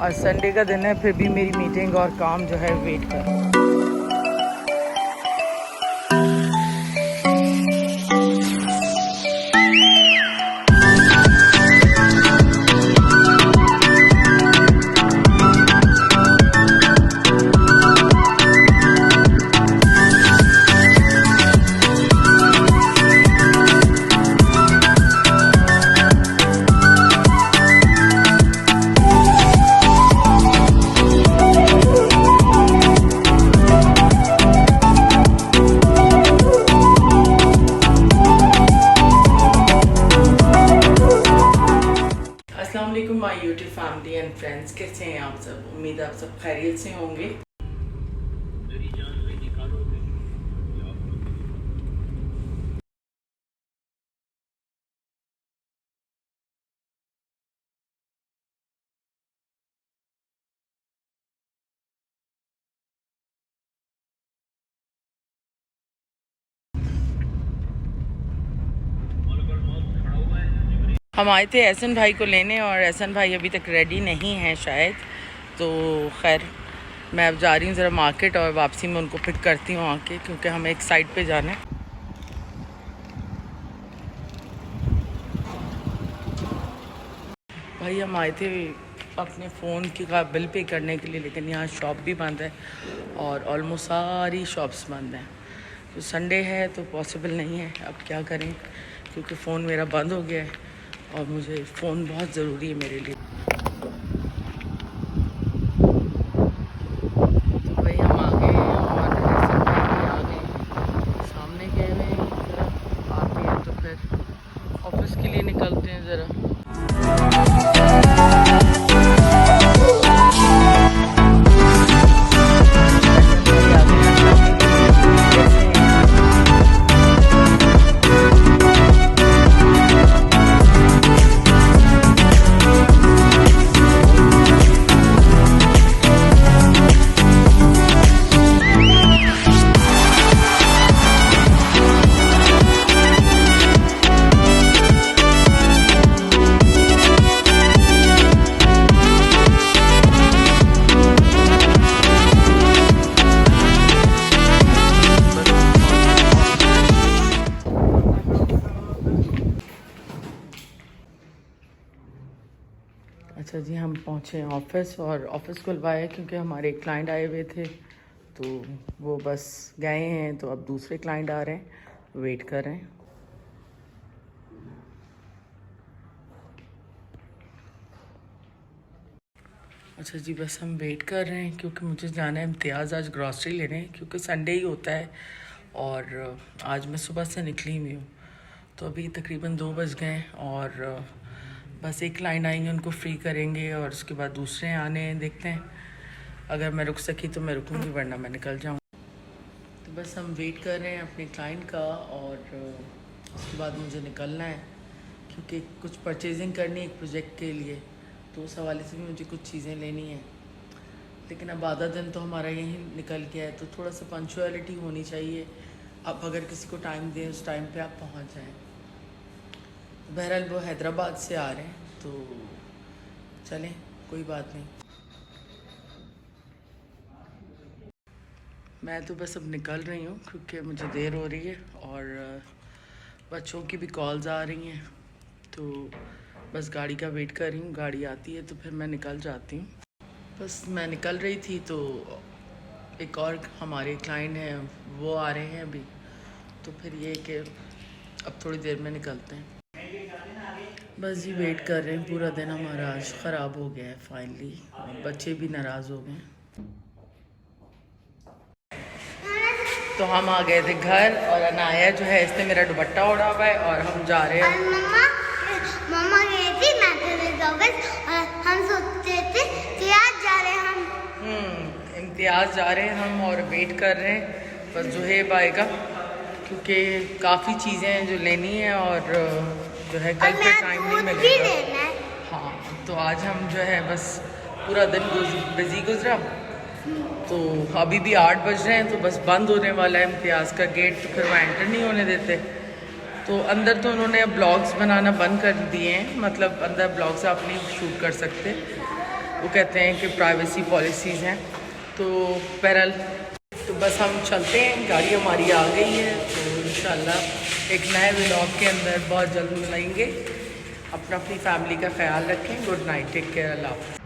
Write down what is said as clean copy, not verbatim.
और संडे का दिन है, फिर भी मेरी मीटिंग और काम जो है वेट कर। My YouTube family and friends, कैसे हैं आप सब? उम्मीद है आप सब खैरियत से होंगे। हम आए थे एहसन भाई को लेने और एहसन भाई अभी तक रेडी नहीं है शायद, तो खैर मैं अब जा रही हूँ ज़रा मार्केट और वापसी में उनको पिक करती हूँ आके, क्योंकि हमें एक साइड पे जाना है। भाई हम आए थे अपने फ़ोन का बिल पे करने के लिए, लेकिन यहाँ शॉप भी बंद है और ऑलमोस्ट सारी शॉप्स बंद हैं। तो संडे है तो पॉसिबल नहीं है, अब क्या करें, क्योंकि फ़ोन मेरा बंद हो गया है और मुझे फ़ोन बहुत ज़रूरी है मेरे लिए। तो भाई हम आ गए और सब भी आ गए, सामने गए हुए हैं, आते हैं तो फिर ऑफिस के लिए निकलते हैं ज़रा। अच्छा जी, हम पहुँचे ऑफिस और ऑफिस खुलवाया क्योंकि हमारे क्लाइंट आए हुए थे, तो वो बस गए हैं, तो अब दूसरे क्लाइंट आ रहे हैं, वेट कर रहे हैं। अच्छा जी, बस हम वेट कर रहे हैं क्योंकि मुझे जाना है इम्तियाज़ आज ग्रॉसरी लेने, क्योंकि संडे ही होता है और आज मैं सुबह से निकली हुई हूँ। तो अभी तकरीबन 2 बज गए और बस एक क्लाइंट आएंगे, उनको फ्री करेंगे और उसके बाद दूसरे आने हैं, देखते हैं। अगर मैं रुक सकी तो मैं रुकूंगी, वरना मैं निकल जाऊँ। तो बस हम वेट कर रहे हैं अपने क्लाइंट का और उसके बाद मुझे निकलना है, क्योंकि कुछ परचेजिंग करनी है एक प्रोजेक्ट के लिए, तो उस हवाले से भी मुझे कुछ चीज़ें लेनी है। लेकिन अब आधा दिन तो हमारा यहीं निकल गया है, तो थोड़ा सा पंक्चुअलिटी होनी चाहिए। आप अगर किसी को टाइम दें, उस टाइम पे आप पहुंच जाएं। बहरहाल वो हैदराबाद से आ रहे हैं, तो चलें, कोई बात नहीं। मैं तो बस अब निकल रही हूँ क्योंकि मुझे देर हो रही है और बच्चों की भी कॉल्स आ रही हैं, तो बस गाड़ी का वेट कर रही हूँ। गाड़ी आती है तो फिर मैं निकल जाती हूँ। बस मैं निकल रही थी तो एक और हमारे क्लाइंट हैं, वो आ रहे हैं अभी, तो फिर ये कि अब थोड़ी देर में निकलते हैं। बस जी वेट कर रहे हैं, पूरा दिन हमारा आज ख़राब हो गया है फाइनली, और बच्चे भी नाराज़ हो गए। तो हम आ गए थे घर और अनाया जो है इसने मेरा दुपट्टा ओढ़ा हुआ है और हम जा रहे हैं। मम्मा गई थी और हम सोचते थे कि आज जा रहे हैं हम इम्तियाज़ जा रहे हैं हम और वेट कर रहे हैं बस जुहेब आएगा, क्योंकि काफ़ी चीज़ें हैं जो लेनी है और जो है कल पे टाइम नहीं मिलेगा। हाँ, तो आज हम जो है बस पूरा दिन बिजी गुजरा, तो अभी भी 8 बज रहे हैं, तो बस बंद होने वाला है इम्तियाज़ का गेट, तो फिर वो एंटर नहीं होने देते। तो अंदर तो उन्होंने अब ब्लॉग्स बनाना बंद कर दिए हैं, मतलब अंदर ब्लॉग्स आप नहीं शूट कर सकते, वो कहते हैं कि प्राइवेसी पॉलिसीज़ हैं। तो बहरहाल तो बस हम चलते हैं, गाड़ी हमारी आ गई है। तो इंशाल्लाह एक नए व्लॉग के अंदर बहुत जल्द मिलेंगे। अपनी फैमिली का ख्याल रखें। गुड नाइट, टेक केयर, अल्लाह हाफ़िज़।